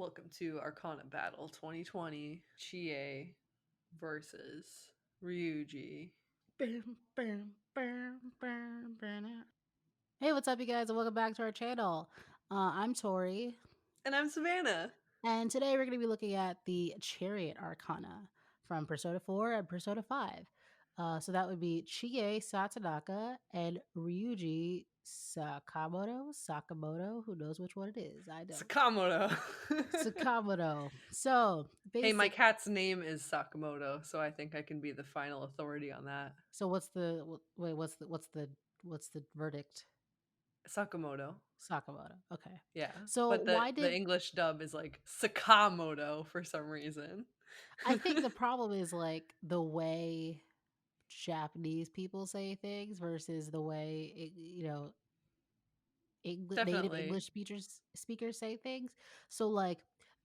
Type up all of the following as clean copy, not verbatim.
Welcome to Arcana Battle 2020, Chie versus Ryuji. Hey, what's up, you guys, and welcome back to our channel. I'm Tori, And I'm Savannah. and today we're going to be looking at the Chariot Arcana from Persona 4 and Persona 5. So that would be Chie Satonaka and Ryuji Sakamoto. Who knows which one it is? I don't. Sakamoto. Sakamoto. So Hey, my basic. cat's name is Sakamoto, so I think I can be the final authority on that. So what's the wait? What's the verdict? Sakamoto. Sakamoto. Okay. Yeah. So But why the did English dub is like Sakamoto for some reason. I think the problem is like the way Japanese people say things versus the way native Definitely. English speakers say things. So like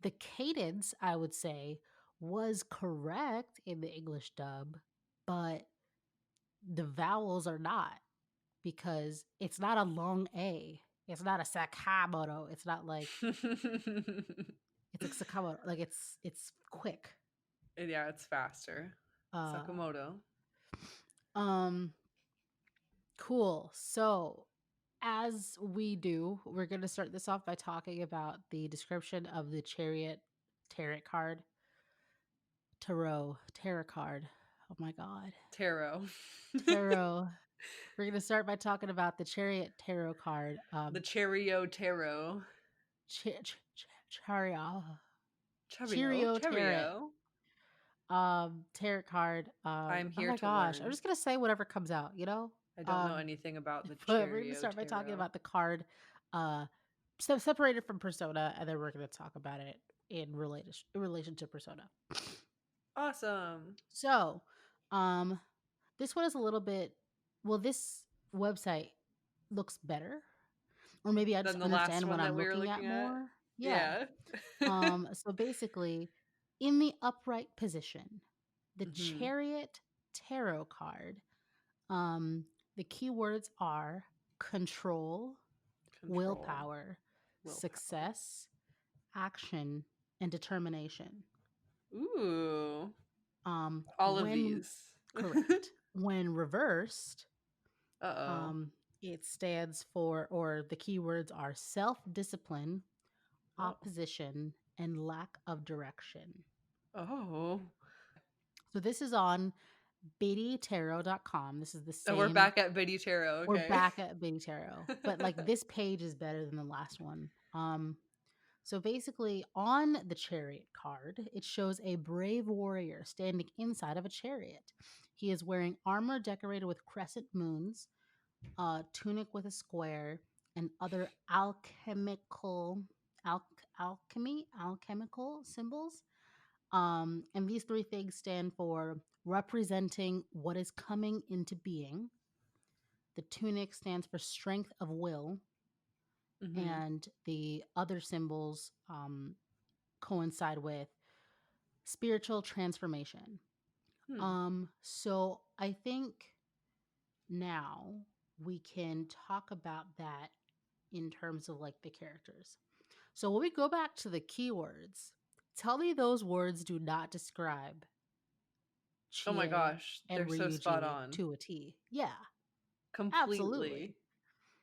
the cadence, I would say, was correct in the English dub, but the vowels are not because it's not a long A. It's not a Sakamoto. It's not like it's like Sakamoto. Like it's quick. Yeah, it's faster. Uh Sakamoto. um Cool. So, as we do, we're going to start this off by talking about the description of the Chariot tarot card. Tarot card. Oh my God. Tarot. Tarot. We're going to start by talking about the Chariot tarot card. The Chariot Tarot. Chariot. Cheerio, Cheerio tarot. Cheerio. Tarot card. I'm Oh here my to gosh. I'm learn. just going to say whatever comes out, I don't know Um, anything about the but we're going to Cheerio start by talking Tarot. about the card. Separated from Persona, and then we're going to talk about it in relation to Persona. Awesome. So, um, this one is a little bit. Well, this website looks better, or maybe I just Then the last understand what one that I'm we were looking at looking at. more. Yeah. Yeah. So basically, in the upright position, the hmm Chariot tarot card. Um, the keywords are control, Control. willpower, Willpower. success, action, and determination. Ooh. Um, All of when these. correct, when reversed, Uh-oh. it stands for, or the keywords are self discipline, Oh. opposition, and lack of direction. Oh. So this is on BiddyTarot.com. This is the Oh, we're same. back at Biddy Tarot. We're Okay. back at Biddy Tarot, but like this page is better than the last one. So basically, on the chariot card, it shows a brave warrior standing inside of a chariot. He is wearing armor decorated with crescent moons, a tunic with a square, and other alchemical symbols. And these three things stand for representing what is coming into being. The tunic stands for strength of will, hmm and the other symbols coincide with spiritual transformation. Hmm. So I think now we can talk about that in terms of like the characters. So when we go back to the keywords, tell me those words do not describe Oh my Chie gosh. and They're so spot Ryuji on. to a T. Yeah, absolutely. Completely.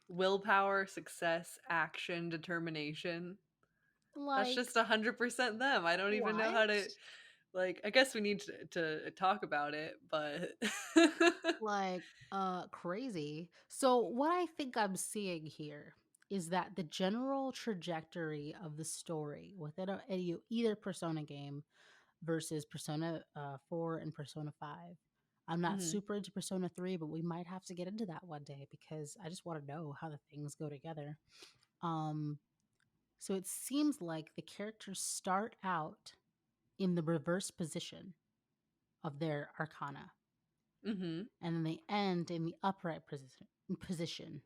Willpower, success, action, determination. That's Like just 100% them. I don't even know how to what? I guess we need to talk about it, but Like crazy. So what I think I'm seeing here is that the general trajectory of the story within either Persona game versus Persona 4 and Persona 5. I'm not Mhm. super into Persona 3, but we might have to get into that one day because I just want to know how the things go together. Um so it seems like the characters start out in the reverse position of their arcana, Mhm. and then they end in the upright position.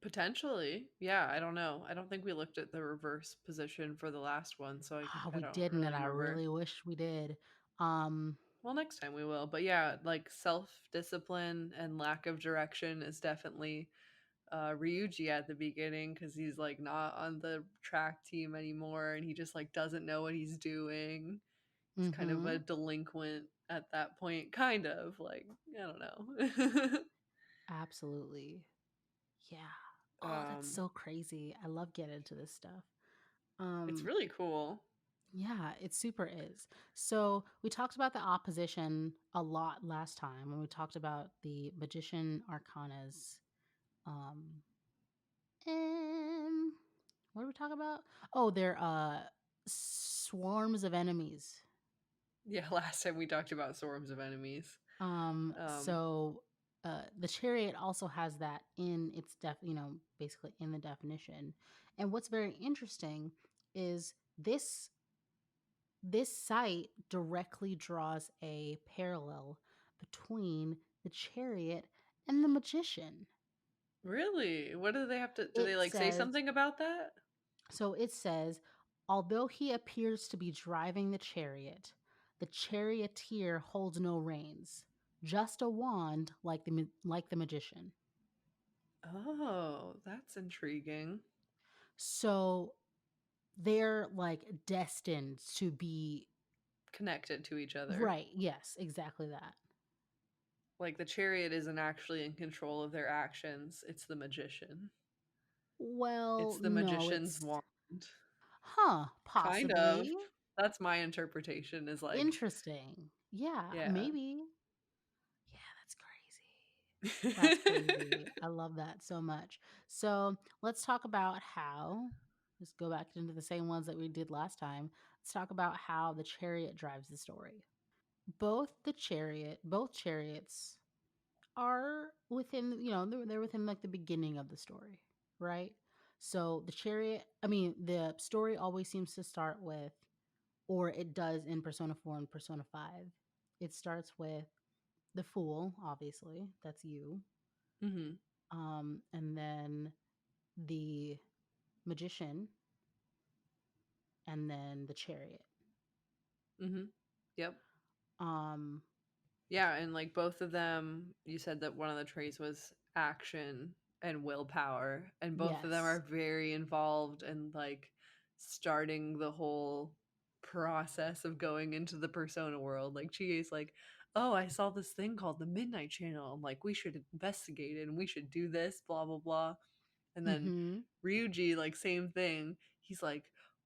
Potentially. Yeah, I don't know. I don't think we looked at the reverse position for the last one, so I We don't didn't, really and I remember. really wish we did. Um, Well, next time we will. But yeah, like self-discipline and lack of direction is definitely Ryuji at the beginning because he's like not on the track team anymore and he just like doesn't know what he's doing. He's kind of a Mhm. delinquent at that point, kind of like I don't know. Absolutely. Yeah. Oh, that's um, so crazy. I love getting into this stuff. it's Um, really cool. yeah, it super is. So we talked about the opposition a lot last time when we talked about the magician arcanas. Um, and what did we talk about? Oh, they're swarms of enemies. Yeah, last time we talked about swarms of enemies. Um, So the chariot also has that in its basically in the definition. And what's very interesting is this site directly draws a parallel between the chariot and the magician. really? What do they have to? Do they It like say says something about that? it says, although he appears to be driving the charioteer holds no reins, just a wand like the magician. Oh, that's intriguing. So they're like destined to be Connected to each other. right. Yes, exactly that. Like the chariot isn't actually in control of their actions, it's the magician. Well, It's the no, magician's it's wand. Kind of. possibly That's my interpretation is like, interesting. Yeah, yeah. maybe. Yeah, that's crazy. That's crazy. I love that so much. So let's talk about how, let's go back into the same ones that we did last time. Let's talk about how the chariot drives the story. Both chariots are within, they're within like the beginning of the story, right? So the story always seems to start with, or it does in Persona 4 and Persona 5. It starts with the fool, obviously, that's you. Mhm. And then the magician, and then the chariot. Mhm. Yep. Um, Yeah, and like both of them, you said that one of the traits was action and willpower, and both of them yes. are very involved in like starting the whole process of going into the persona world. Like Chie's like, "Oh, I saw this thing called the Midnight Channel. I'm like, we should investigate it and we should do this, blah blah blah." And then Mm-hmm. Ryuji, like same thing. He's like,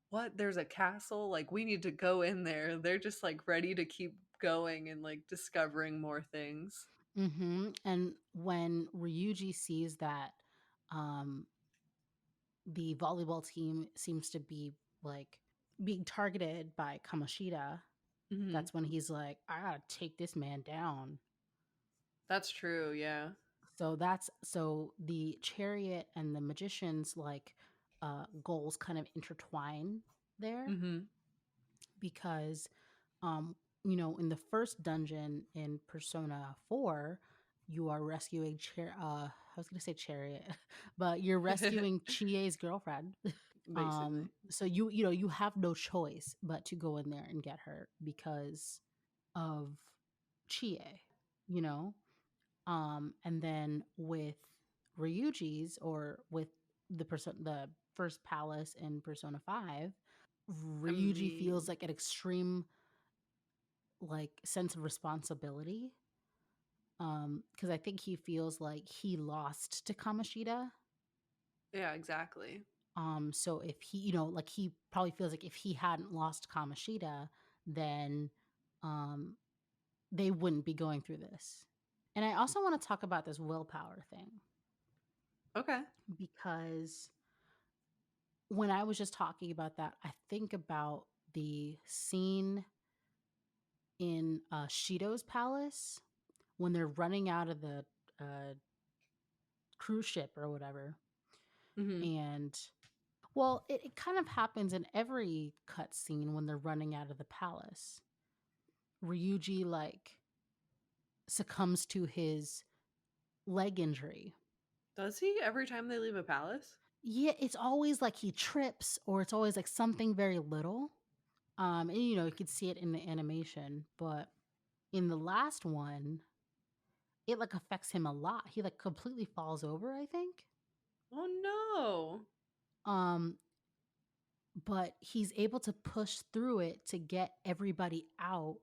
"What? There's a castle? Like we need to go in there." They're just like ready to keep going and like discovering more things. Mm-hmm. And when Ryuji sees that um the volleyball team seems to be like being targeted by Kamoshida, Mhm. that's when he's like, I gotta take this man down. That's true, yeah. So the chariot and the magician's goals kind of intertwine there Mhm. because in the first dungeon in Persona 4, you are rescuing I was gonna say chariot, but you're rescuing Chie's girlfriend. Basically. So you have no choice but to go in there and get her because of Chie, you know? And then with Ryuji's, or with the first palace in Persona 5, I Ryuji feels mean, like an extreme sense of responsibility. Because I think he feels like he lost to Kamoshida. yeah, exactly. So if he, he probably feels like if he hadn't lost Kamoshida, then um they wouldn't be going through this. And I also want to talk about this willpower thing Okay. because when I was just talking about that, I think about the scene in Shido's palace when they're running out of the uh, cruise ship or whatever. Mhm. And well, it kind of happens in every cutscene when they're running out of the palace. Ryuji succumbs to his leg injury. Does he every time they leave a palace? Yeah, it's always like he trips, or it's always like something very little. And you could see it in the animation, but in the last one, it affects him a lot. He completely falls over, I think. Oh no. Um, but he's able to push through it to get everybody out,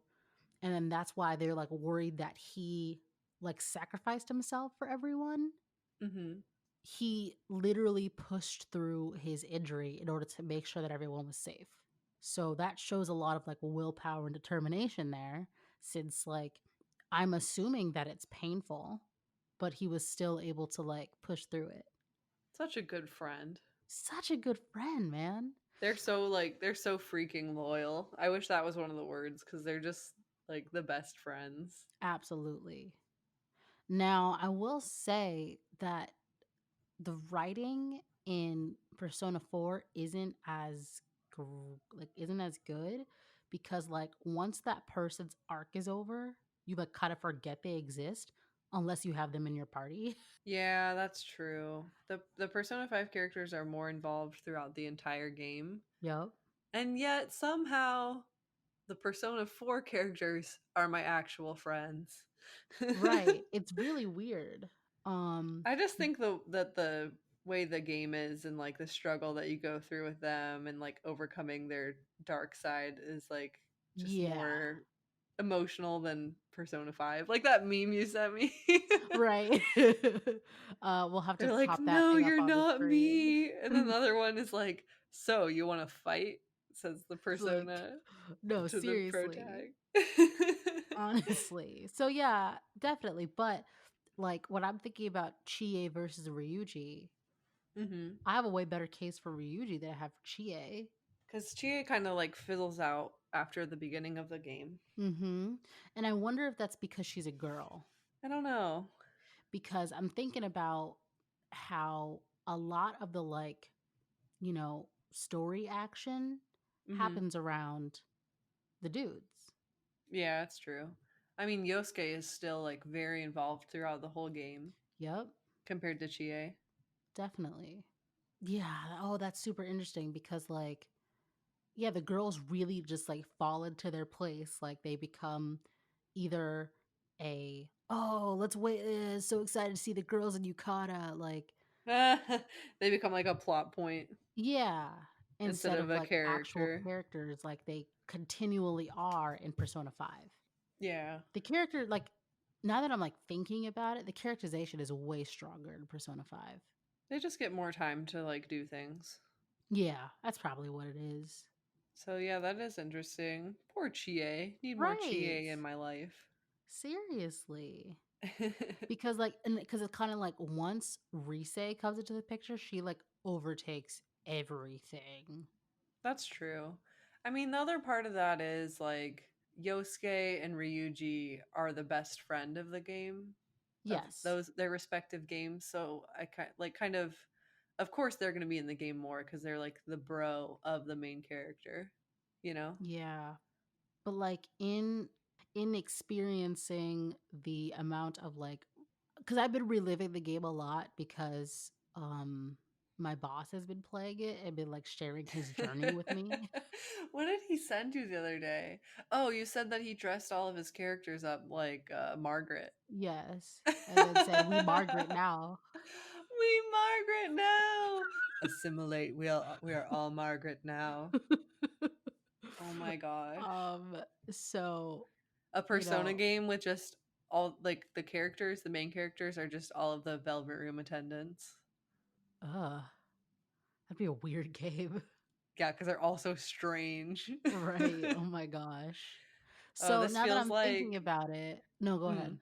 and then that's why they're like worried that he like sacrificed himself for everyone. Mhm. He literally pushed through his injury in order to make sure that everyone was safe. So that shows a lot of like willpower and determination there, since like I'm assuming that it's painful, but he was still able to like push through it. Such a good friend. Such a good friend, man. They're so freaking loyal. I wish that was one of the words cuz they're just like the best friends. Absolutely. Now, I will say that the writing in Persona 4 isn't as isn't as good, because like once that person's arc is over, you like kind of forget they exist unless you have them in your party. Yeah, that's true. The Persona 5 characters are more involved throughout the entire game. Yup. And yet somehow the Persona 4 characters are my actual friends. Right. It's really weird. Um I just think that the way the game is and like the struggle that you go through with them and like overcoming their dark side is like just yeah. more emotional than Persona 5. Like that meme you sent me. Right. We'll have to They're like, pop that "No, thing up you're on the not screen. me." And then the other one is like, "So, you want to fight?" says the It's like, persona no, to the seriously. protag. Honestly. So yeah, definitely. But like when I'm thinking about Chie versus Ryuji, Mhm. I have a way better case for Ryuji than I have for Chie. Cuz Chie kind of like fizzles out after the beginning of the game. Mm-hmm. And I wonder if that's because she's a girl. I don't know. Because I'm thinking about how a lot of the like, story action Mhm. happens around the dudes. Yeah, it's true. I mean, Yosuke is still like very involved throughout the whole game Yep, compared to Chie. definitely. Yeah. Oh, that's super interesting because like yeah, the girls really just like fall into their place. Like they become either oh, let's wait, so excited to see the girls in Yukata. Like, They become like a plot point yeah, instead instead of of a like actual character. characters like they continually are in Persona 5. Yeah. The character, like, now that I'm like thinking about it, the characterization is way stronger in Persona 5. They just get more time to like do things. Yeah, that's probably what it is. So yeah, that is interesting. Poor Chie. Need more Right. Chie in my life. Seriously. Because because it's kind of like once Rise comes into the picture, she like overtakes everything. That's true. I mean, the other part of that is like Yosuke and Ryuji are the best friend of the game, of Yes. those their respective games. So I of course they're going to be in the game more because they're like the bro of the main character, you know? Yeah. But like in experiencing the amount of like, cuz I've been reliving the game a lot because my boss has been playing it and been like sharing his journey with me. What did he send you the other day? Oh, you said that he dressed all of his characters up like Margaret. Yes. And then said, "We Margaret now." We Margaret now. Assimilate. We are all Margaret now. Oh my gosh. um so, A you Persona know, game with just all like the main characters are just all of the Velvet Room attendants. uh that'd be a weird game. Yeah, because they're all so strange. Right. Oh my gosh. Oh, So this now that feels I'm thinking like. about it, no, go Mm. ahead.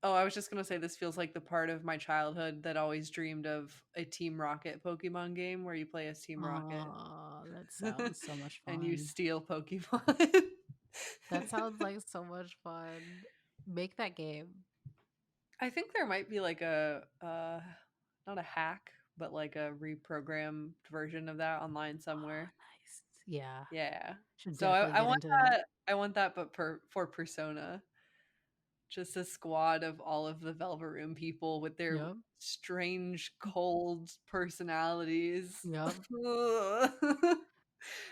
Oh, I was just gonna say this feels like the part of my childhood that always dreamed of a Team Rocket Pokemon game where you play as Team Rocket Oh, that sounds so much and you fun. steal Pokemon. That sounds like so much fun. Make that game. I think there might be like a not a hack, but like a reprogrammed version of that online Oh, somewhere. nice. Yeah. Yeah. Should So definitely I get want into that. that. I want that, but for Persona, just a squad of all of the Velvet Room people with their Yep. strange, cold personalities. Yep.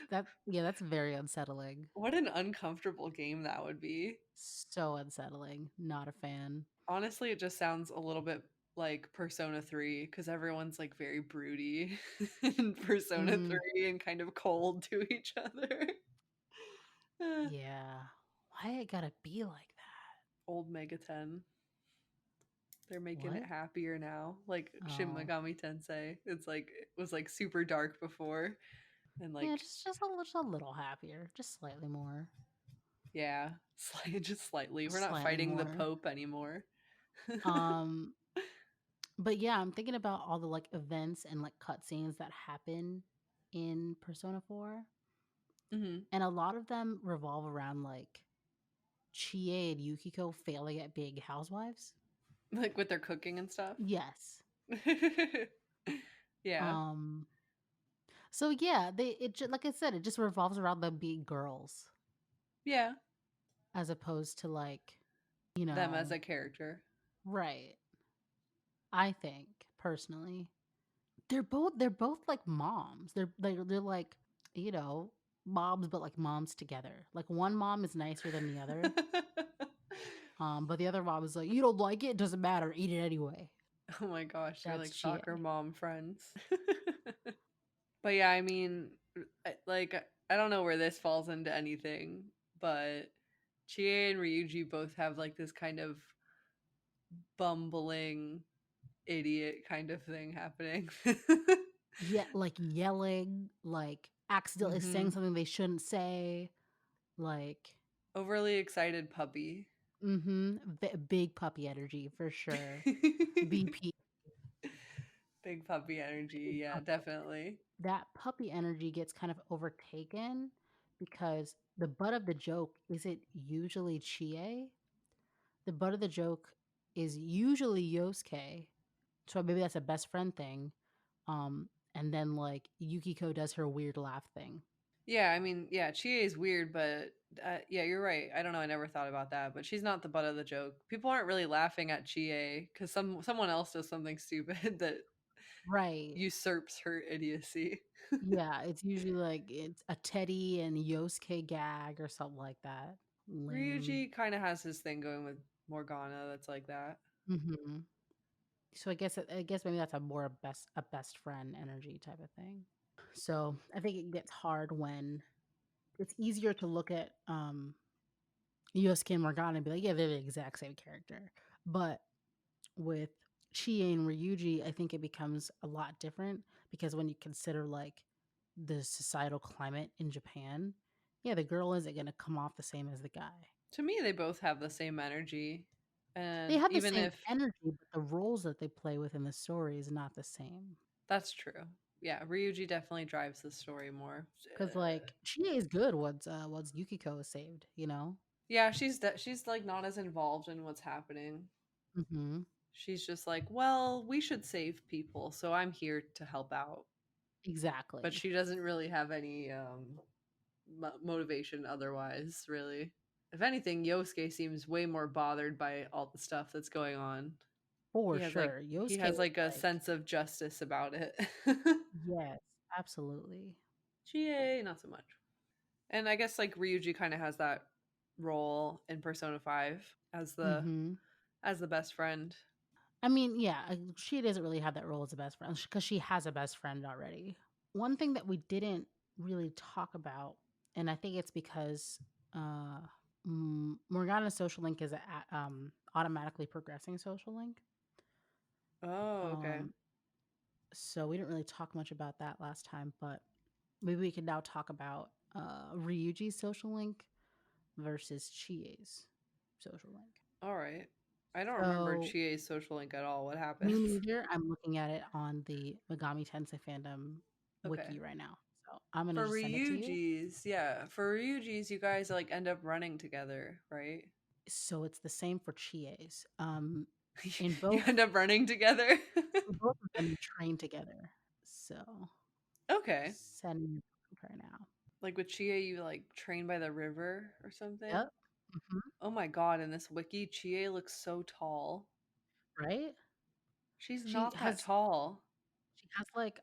That's very unsettling. What an uncomfortable game that would be. So unsettling. Not a fan. Honestly, it just sounds a little bit like Persona 3 because everyone's like very broody in Persona Mm, 3 and kind of cold to each other. yeah. Why it gotta be like that? Old Mega 10. They're making it What? happier now. Like Shin Oh, Megami Tensei. It's like it was like super dark before. And yeah, like just a little happier, just slightly more, yeah, just slightly. We're just not slightly fighting the more. Pope anymore. Um, but yeah, I'm thinking about all the like events and like cutscenes that happen in Persona 4, Hmm. and a lot of them revolve around like Chie and Yukiko failing at being housewives. Like with their cooking and stuff. Yes. Yeah. Um. So yeah, like I said, it just revolves around them being girls Yeah. as opposed to like, you Them as know, a character. right. I think personally, they're both like moms. They're like, you know, moms, but like moms together. Like one mom is nicer than the other. But the other mom is like, you don't like it, doesn't matter, eat it anyway. Oh my gosh, they're That's like soccer Chie. mom friends. But yeah, I mean, like I don't know where this falls into anything, but Chie and Ryuji both have like this kind of bumbling idiot kind of thing happening. Yeah, like yelling, like accidentally saying Hmm. something they shouldn't say, like Overly excited puppy. big puppy energy for sure. BP. Big puppy energy. Big Yeah, puppy. definitely. That puppy energy gets kind of overtaken because the butt of the joke isn't usually Chie. The butt of the joke is usually Yosuke. So maybe that's a best friend thing. And then like Yukiko does her weird laugh thing. Yeah, I mean, yeah, Chie is weird, but yeah, you're right. I don't know. I never thought about that, but she's not the butt of the joke. People aren't really laughing at Chie because someone else does something stupid that Right. usurps her idiocy. Yeah, it's usually like it's a Teddy and Yosuke gag or something like that. Lame. Ryuji kind of has his thing going with Morgana that's like that. Hmm. So I guess maybe that's a best friend energy type of thing. So I think it gets hard when it's easier to look at Yosuke and Morgana and be like, yeah, they're the exact same character. But with Chie and Ryuji, I think it becomes a lot different because when you consider like the societal climate in Japan, yeah, the girl isn't gonna come off the same as the guy. To me, they both have the same energy. They And have the even same if energy, but the roles that they play within the story is not the same. that's true. Yeah, Ryuji definitely drives the story more. Because like Chie is good once Yukiko is saved, you know. Yeah, she's like not as involved in what's happening. Hmm. She's just like, well, we should save people, so I'm here to help out. But Exactly. she doesn't really have any motivation otherwise, really. If anything, Yosuke seems way more bothered by all the stuff that's going on. For sure. He Yosuke has is like a like, sense of justice about it. yes, absolutely. Chie, not so much. And I guess like Ryuji kind of has that role in Persona 5 Hmm. as the best friend. I mean, yeah, she doesn't really have that role as a best friend because she has a best friend already. One thing that we didn't really talk about, and I think it's because uh, Morgana's social link is a automatically progressing social link. Oh, okay. Um, so we didn't really talk much about that last time, but maybe we can now talk about Ryuji's social link versus Chie's social link. All right. I don't remember So Chie's social link at all. What happens? me neither. I'm looking at it on the Megami Tensei fandom Okay. wiki right now. So I'm gonna For just send it to you. Ryuji's, yeah. For Ryuji's, you guys like end up running together, right? So it's the same for Chie's. In You both end up running together. both of them train together. So Okay. sending it right now. Like with Chie, you like train by the river or something. Yep. Hmm. Oh my god, in this wiki, Chie looks so tall. Right? She's She not that has tall. she has like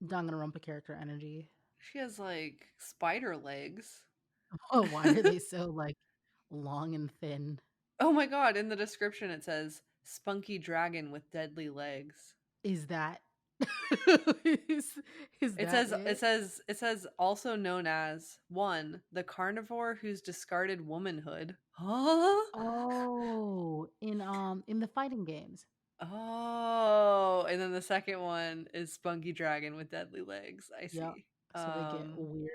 Danganronpa character energy. She has like spider legs. Oh, why are they so like long and thin? Oh my god, in the description it says spunky dragon with deadly legs. Is that is, is It that says it it? says it says also known as 1, the carnivore who's discarded womanhood. Huh? In the fighting games. Oh, and then the second one is spunky dragon with deadly legs. I Yep. see. So they get Um weird.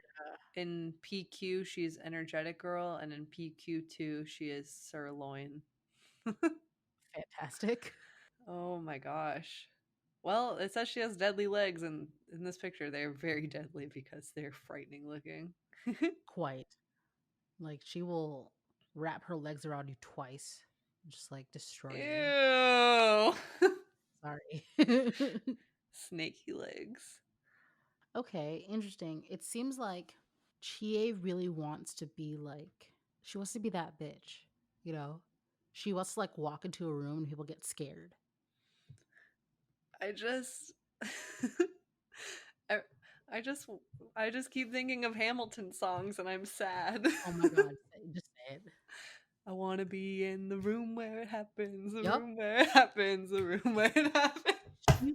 in PQ she's energetic girl, and in PQ2 she is sirloin. Fantastic. Oh my gosh. Well, it says she has deadly legs, and in this picture, they're very deadly because they're frightening looking. Quite. Like she will wrap her legs around you twice, just like destroy you. Ew. Sorry. Snaky legs. Okay, interesting. It seems like Chie really wants to be like, she wants to be that bitch, you know? She wants to like walk into a room and people get scared. I just. I, I just I just keep thinking of Hamilton songs and I'm sad. Oh my God, just say it. I want to be in the room where it happens, the Yep. room where it happens, the room where it happens.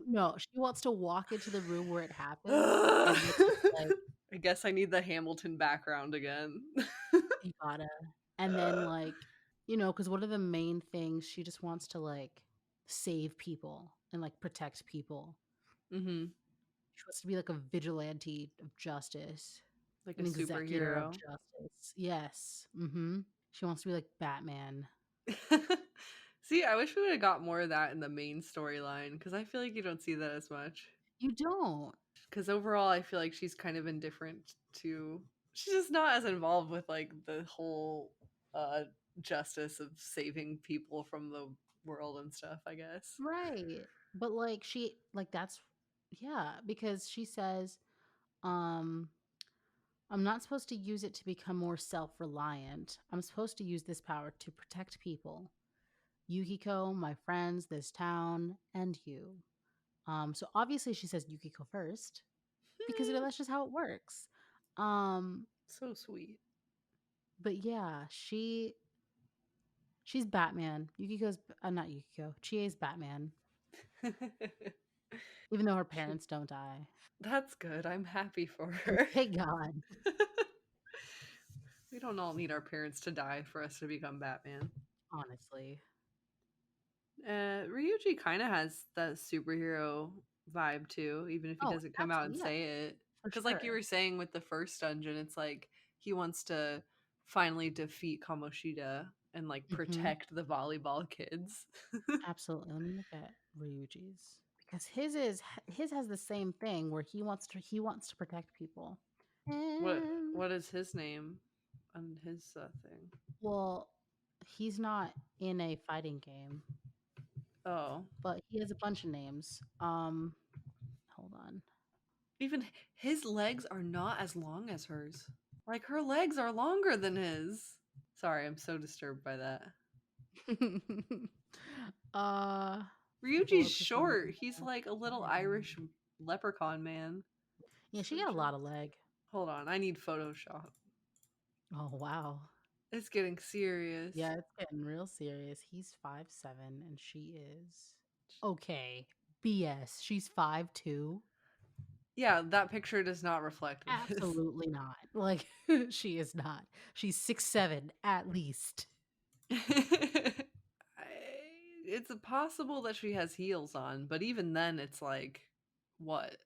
No, she wants to walk into the room where it happens and then just like, I guess I need the Hamilton background again. you gotta. And then like, because one of the main things she just wants to like save people and like protect people. Mm-hmm. She wants to be like a vigilante of justice, Like a an executor of superhero. justice. Yes. Mm-hmm. She wants to be like Batman. See, I wish we would have got more of that in the main storyline because I feel like you don't see that as much. You don't. Because overall, I feel like she's kind of indifferent to. She's just not as involved with like the whole uh justice of saving people from the world and stuff. I guess. Right. But like she like that's yeah, because she says, um, I'm not supposed to use it to become more self-reliant. I'm supposed to use this power to protect people. Yukiko, my friends, this town, and you. So obviously she says Yukiko first because that's just how it works. Um, So sweet. but yeah, she's Batman. Yukiko's not Yukiko. Chie's Batman, even though her She- parents don't die. That's good. I'm happy for her. Thank God. We don't all need our parents to die for us to become Batman. Honestly. Ryuji kind of has that superhero vibe too, even if he Oh, doesn't come out and absolutely. Yeah, say it. for Because, like you sure. were saying with the first dungeon, it's like he wants to finally defeat Kamoshida and like Hmm. protect the volleyball kids. Absolutely. Let me look at Ryuji's because his has the same thing where he wants to protect people. what And What is his name on his thing? well, he's not in a fighting game, Oh, but he has a bunch of names. Hold on. even his legs are not as long as hers. Like her legs are longer than his. Sorry, I'm so disturbed by that. uh Pull Ryuji's up his name. short. He's like a little Irish leprechaun man. Yeah, she So got a short. lot of leg. Hold on, I need Photoshop. Oh wow. It's getting serious. Yeah, it's getting real serious. He's 5'7" and she is okay. BS. She's 5'2". Yeah, that picture does not reflect this. Absolutely not. Like she is not. She's 6'7" at least. It's possible that she has heels on, but even then, it's like, what,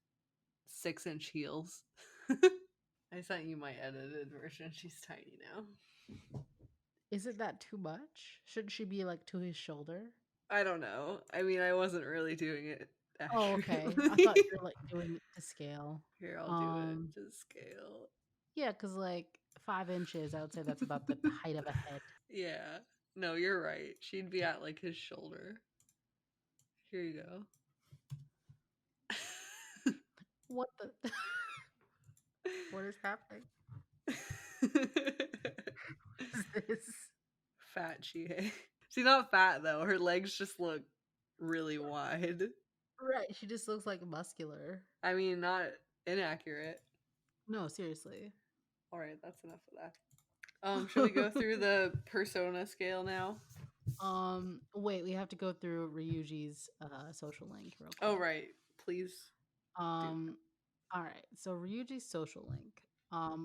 6-inch heels? I sent you my edited version. She's tiny now. Isn't that too much? Shouldn't she be like to his shoulder? I don't know. I mean, I wasn't really doing it Oh, okay. I accurately. thought you were like doing it to scale. Here, I'll do it Um, to scale. yeah, because like 5 inches, I would say that's about the height of a head. Yeah. No, you're right. She'd be at like his shoulder. Here you go. What the? What is happening? What is this? Fat Chie. She's not fat though. Her legs just look really wide. Right, she just looks like muscular. I mean, not inaccurate. No, seriously. All right, that's enough of that. Should we go through the persona scale now? Wait, we have to go through Ryuji's social link real Oh, quick. right. Please do. All right. So Ryuji's social link.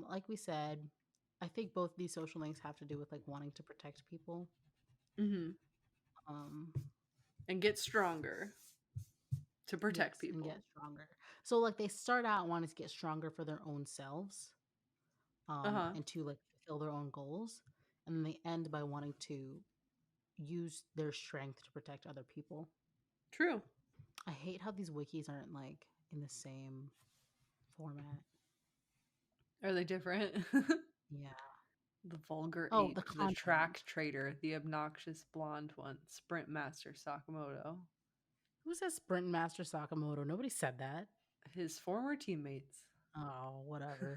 Like we said, I think both these social links have to do with like wanting to protect people. Mm-hmm. Um, And get stronger to protect yes, and people. get stronger. So like they start out wanting to get stronger for their own selves, Uh-huh. and to like fulfill their own goals, and then they end by wanting to use their strength to protect other people. True. I hate how these wikis aren't like in the same format. Are they different? Yeah. The vulgar Oh, the ape, the track content. trader, the obnoxious blonde one, Sprint Master Sakamoto, Who says Sprint Master Sakamoto? Nobody said that. his former teammates. Oh, whatever.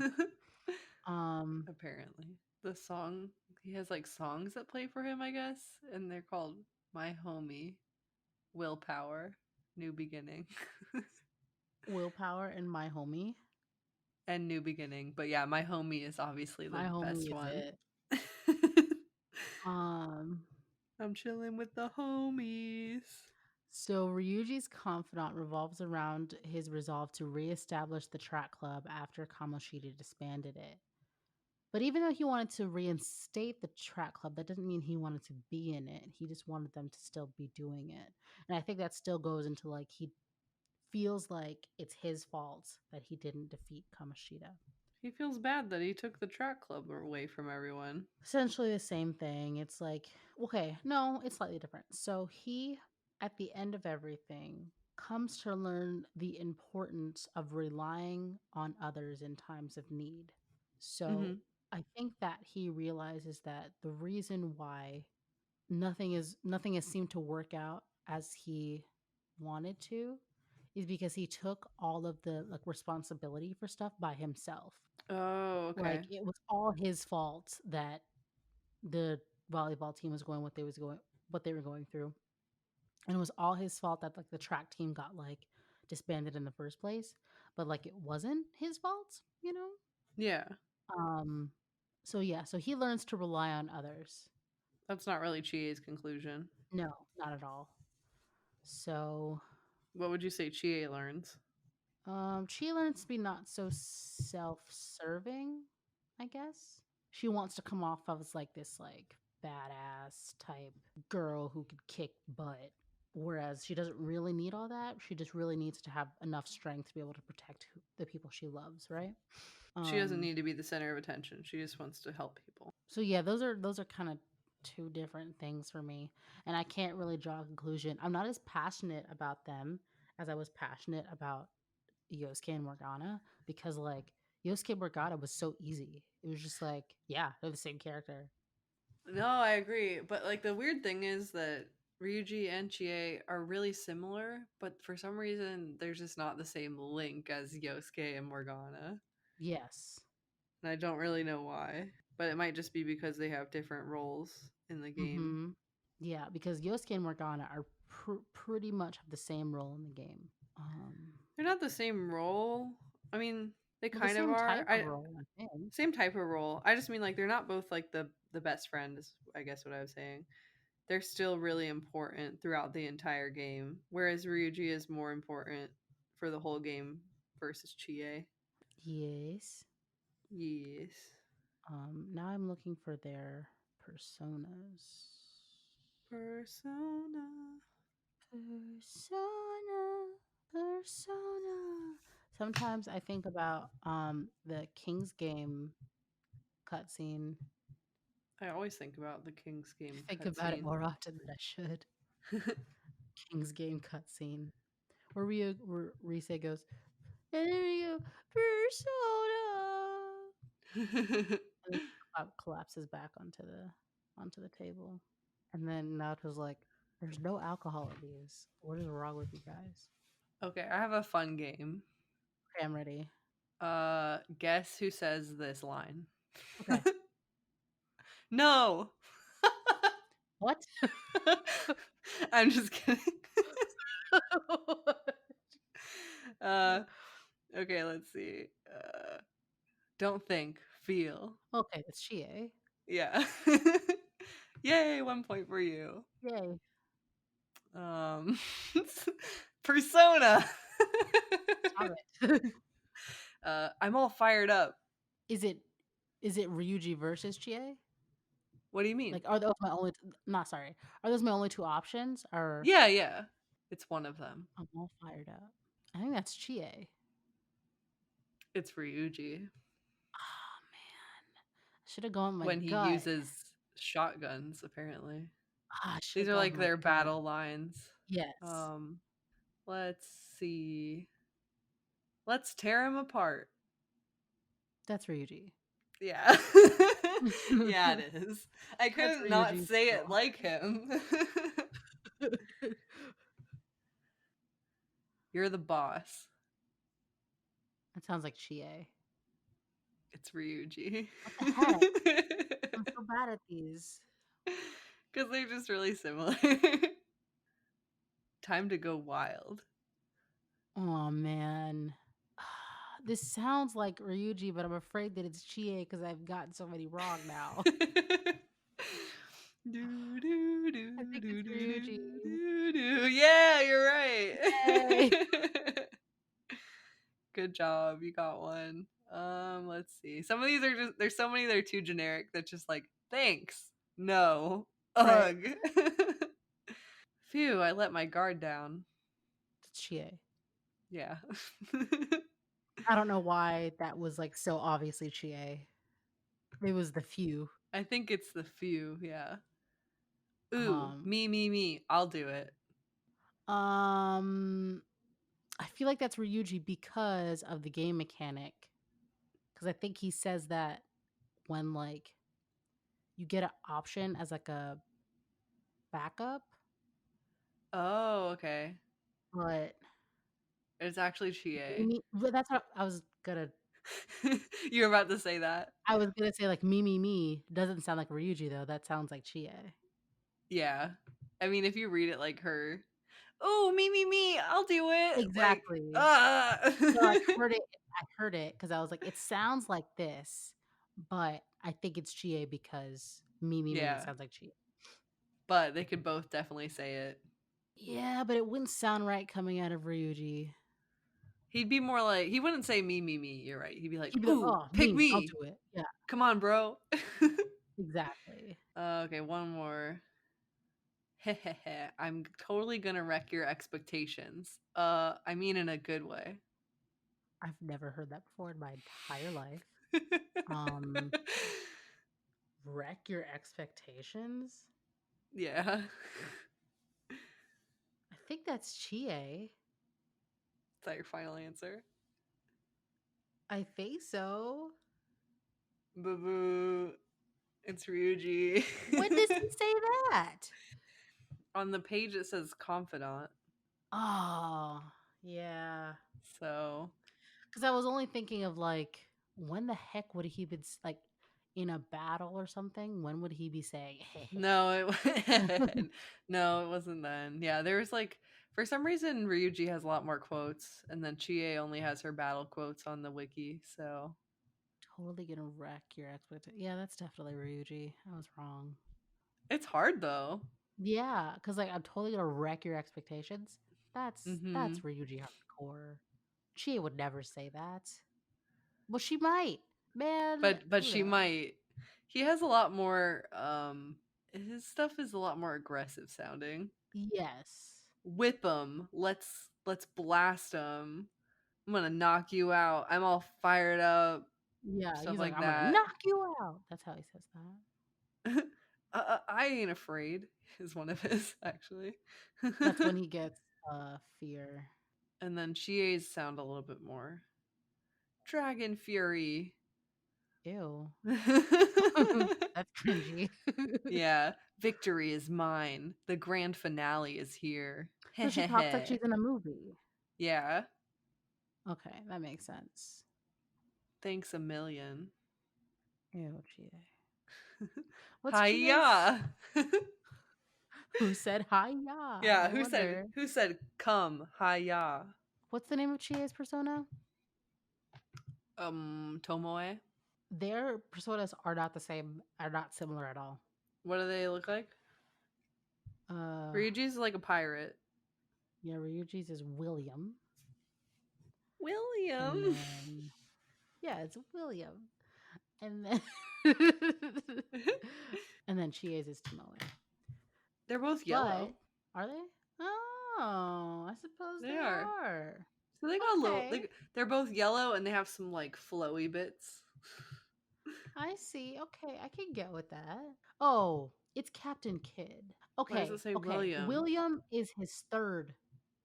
Um, Apparently. The song, he has like songs that play for him, I guess, and they're called My Homie, Willpower, New Beginning, Willpower and My Homie. and New Beginning. But yeah, My Homie is obviously the My best Homie is one. it. Um, I'm chilling with the homies. so Ryuji's confidant revolves around his resolve to reestablish the track club after Kamoshida disbanded it. But even though he wanted to reinstate the track club, that doesn't mean he wanted to be in it. He just wanted them to still be doing it. And I think that still goes into like he feels like it's his fault that he didn't defeat Kamoshida. He feels bad that he took the track club away from everyone. Essentially the same thing. It's like, okay, no, it's slightly different. So he, at the end of everything, comes to learn the importance of relying on others in times of need. So Mm-hmm. I think that he realizes that the reason why nothing has seemed to work out as he wanted to is because he took all of the like responsibility for stuff by himself. Oh, Like okay. it was all his fault that the volleyball team was going what they were going through. And it was all his fault that like the track team got like disbanded in the first place. But like it wasn't his fault, you know? Yeah. Um so yeah, so he learns to rely on others. That's not really Chie's conclusion. No, not at all. So What would you say Chie learns? She learns to be not so self-serving, I guess. She wants to come off as like this like badass type girl who could kick butt. Whereas she doesn't really need all that. She just really needs to have enough strength to be able to protect the people she loves, right? She doesn't Um need to be the center of attention. She just wants to help people. so yeah, those are kind of two different things for me. And I can't really draw a conclusion. I'm not as passionate about them as I was passionate about Yosuke and Morgana because like Yosuke and Morgana was so easy. It was just like, yeah, they're the same character. No, I agree. But like the weird thing is that Ryuji and Chie are really similar, but for some reason there's just not the same link as Yosuke and Morgana. Yes. And I don't really know why. But it might just be because they have different roles in the game. Mm-hmm. Yeah, because Yosuke and Morgana are pretty much have the same role in the game. Um, They're not the same role. I mean, they well, the kind of same are. type of role, I think. Same type of role. I just mean like they're not both like the best friends, I guess what I was saying. They're still really important throughout the entire game, whereas Ryuji is more important for the whole game versus Chie. Yes. Yes. Now I'm looking for their personas. Persona. Persona, persona. Sometimes I think about the King's Game cutscene. I always think about the King's I Game think about it cutscene. more often than I should. King's Game cutscene where where Rise goes, and there you go, persona, and then collapses back onto the table, and then Naoto's like, "There's no alcohol in these. What is wrong with you guys?" Okay, I have a fun game. Okay, I'm ready. Guess who says this line? Okay, No. what? I'm just kidding. uh okay, let's see. Don't think, feel. Okay, that's Chie. Yeah. Yay, 1 point for you. Yay. Persona. Stop it. I'm all fired up. Is it Ryuji versus Chie? What do you mean? Like, are those my only? Not sorry. Are those my only two options? Or Yeah. It's one of them. I'm all fired up. I think that's Chie. It's Ryuji. Oh man, should have gone with my When he gut. uses shotguns, apparently. I should These have are gone like with my their gut. battle lines. Yes, Let's see. Let's tear him apart. that's Ryuji. Yeah. Yeah, it is. I That's couldn't not Ryuji. say it like him. You're the boss. That sounds like Chie. It's Ryuji. What the heck? I'm so bad at these. Because they're just really similar. Time to go wild. Oh man. This sounds like Ryuji, but I'm afraid that it's Chie because I've gotten so many wrong now. I think it's Ryuji. Yeah, you're right. Yay! Good job. You got one. Let's see. Some of these are just there's so many that are too generic that's just like, thanks. No. Right. Ugh. Phew, I let my guard down. It's Chie. Yeah. I don't know why that was like so obviously Chie. It was the few. I think it's the few, yeah. Ooh, Um, me. I'll do it. um, I feel like that's Ryuji because of the game mechanic. Because I think he says that when like you get an option as like a backup, Oh, okay. but It's actually Chie. but that's what I was gonna. You're about to say that? I was gonna say like me doesn't sound like Ryuji though. That sounds like Chie. Yeah. I mean, if you read it like her, oh, me, I'll do it. Like, Exactly. ah. So I heard it. I heard it because I was like, it sounds like this, but I think it's Chie because me Yeah, sounds like Chie. but they could both definitely say it. Yeah, but it wouldn't sound right coming out of Ryuji. He'd be more like, he wouldn't say me. You're right. He'd be like, He'd be like, ooh, "Oh, pick me, I'll me. do it." Yeah, Come on, bro. exactly. Okay, one more. I'm totally gonna wreck your expectations. I mean in a good way. I've never heard that before in my entire life. Um, wreck your expectations. Yeah. I think that's Chie. Is that your final answer? I think so. Boo boo. It's Ryuji. When does he say that? On the page it says confidant. Oh, yeah. So Because I was only thinking of like, when the heck would he be like in a battle or something? When would he be saying, no, no, it wasn't then. Yeah, there was like for some reason Ryuji has a lot more quotes, and then Chie only has her battle quotes on the wiki. So totally gonna wreck your expectation? Yeah, that's definitely Ryuji. I was wrong. it's hard though. Yeah, because like I'm totally gonna wreck your expectations. That's Mm-hmm. Ryuji hardcore. Chie would never say that. Well, she might. Man, But who she knows? might. He has a lot more. His stuff is a lot more aggressive sounding. Yes. Whip him. Let's blast him. I'm gonna knock you out. I'm all fired up. Yeah, Stuff he's like, like I'm gonna that. knock you out. That's how he says that. I ain't afraid is one of his actually. That's when he gets fear. And then Chie's sound a little bit more Dragon Fury. Ew. That's cringy. Yeah, victory is mine. The grand finale is here. So she talks like she's in a movie. Yeah, Okay, that makes sense. thanks a million. Ew, Chie. What's Chie's? Hiya. Who said hi ya? Yeah, I wonder. who said come? Hiya. What's the name of Chie's persona? Tomoe. Their personas are not the same, are not similar at all. What do they look like? Uh, Ryuji's like a pirate. yeah, Ryuji's is William, and William. then yeah, it's William, and then and then Chie's is Tomoe. They're both But yellow. are they? Oh, I suppose They they are. are. So they got a little. Okay, They're both yellow and they have some like flowy bits. I see. Okay, I can get with that. Oh, it's Captain Kidd. Why does it Okay, say okay. William? William is his third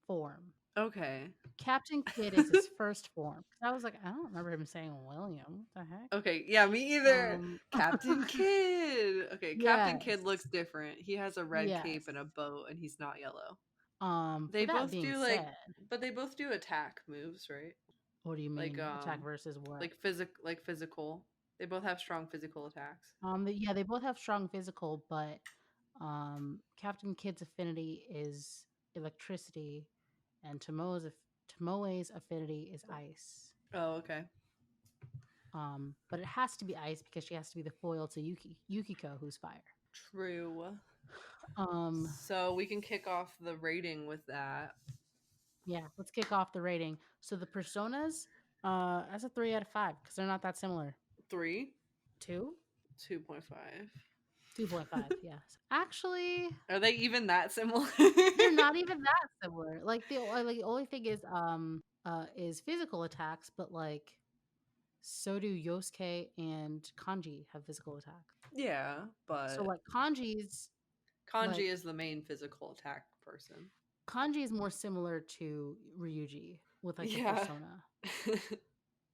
form. Okay. Captain Kidd is his first form. 'Cause I was like, I don't remember him saying William. What the heck? Okay. Yeah, me either. Um, Captain Kidd. Okay, Captain Kidd looks yes, different. He has a red cape yes. and a boat, and he's not yellow. For They that both being do like, said, but they both do attack moves, right? what do you Like mean attack versus what? like physical. They both have strong physical attacks. Yeah, they both have strong physical, but Captain Kidd's affinity is electricity, and Tomoe's affinity is ice. Oh, okay. But it has to be ice because she has to be the foil to Yukiko, who's fire. True. Um, So we can kick off the rating with that. yeah, let's kick off the rating. So the personas, that's a 3 out of 5 because they're not that similar. 3, 2, 2.5. 2.5. Yes, actually, Are they even that similar? they're not even that similar. Like the only thing is physical attacks, but like so do Yosuke and Kanji have physical attacks. Yeah, So but like Kanji's Kanji like is the main physical attack person. Kanji is more similar to Ryuji with like the Yeah. persona.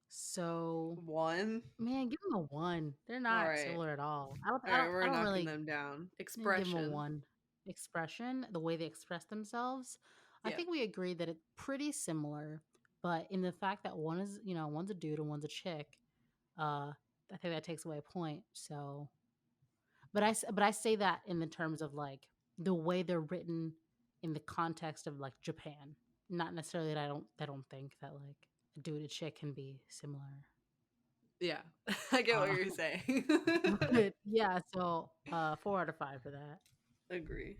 So 1. man, give them a 1. They're All not right. similar at all. All right, we're I don't knocking really them down. give them a Expression. 1. Expression, the way they express themselves, I Yeah. think we agree that it's pretty similar, but in the fact that one is, one's a dude and one's a chick, I think that takes away a point. So, but I say that in the terms of like the way they're written in the context of like Japan, not necessarily that I don't think that like a dude and chick can be similar. Yeah. I get what Uh, you're saying. but yeah, so 4 out of 5 for that. Agree.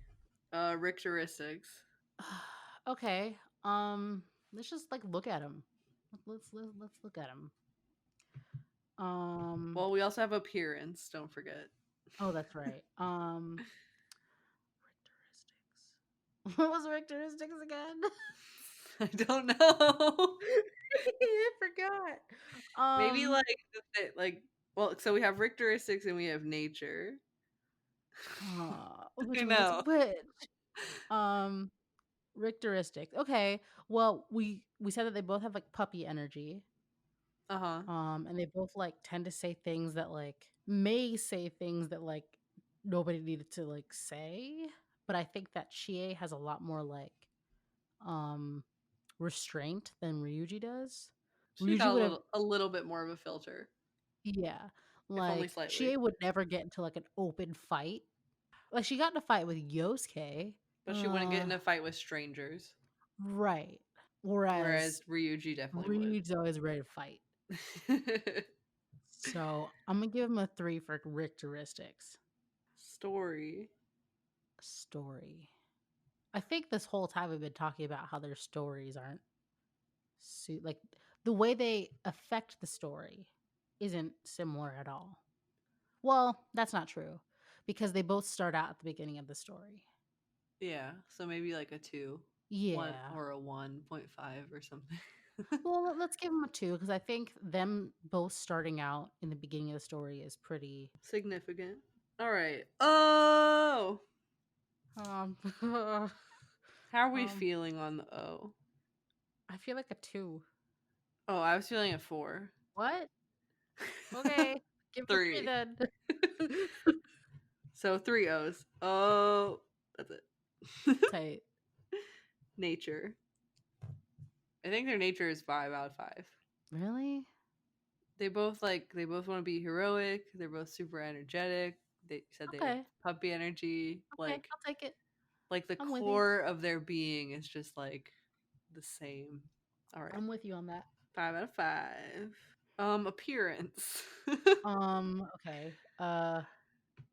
Rickeristics. Okay. Let's just like look at them. Let's look at them. Um. Well, we also have appearance, don't forget. Oh, that's right. Rickeristics. What was Rickeristics again? I don't know. I forgot. Maybe like like well, so we have Rickeristics and we have nature. Which I one's know. which? Um, Rickeristics. Okay. Well, we said that they both have like puppy energy. Uh-huh. And they both like tend to say things that like may say things that like nobody needed to like say. But I think that Chie has a lot more like um restraint than Ryuji does. She Ryuji got would have a little bit more of a filter, yeah, if only like slightly. Chie would never get into like an open fight. Like she got in a fight with Yosuke. But she wouldn't get in a fight with strangers. Right. Whereas Whereas Ryuji definitely would. Ryuji's always ready to fight. So I'm gonna give him a 3 for characteristics. Story. Story. I think this whole time we've been talking about how their stories aren't like the way they affect the story isn't similar at all. Well, that's not true because they both start out at the beginning of the story. Yeah, so maybe like a 2. 1 Yeah. or a 1.5 or something. Well, let's give them a 2 because I think them both starting out in the beginning of the story is pretty Significant. All right. Oh! um How are we um feeling on the O? I feel like a 2. Oh, I was feeling a 4. What? Okay. Give it a 3 3. then. So 3 O's. Oh, that's it. Tight. Nature. I think their nature is 5 out of 5. Really? They both want to be heroic. They're both super energetic. They said they have Okay. puppy energy. Okay, I'll take it. Like the I'm with you. core of their being is just like the same. All right. I'm with you on that. 5 out of 5. Appearance. Okay.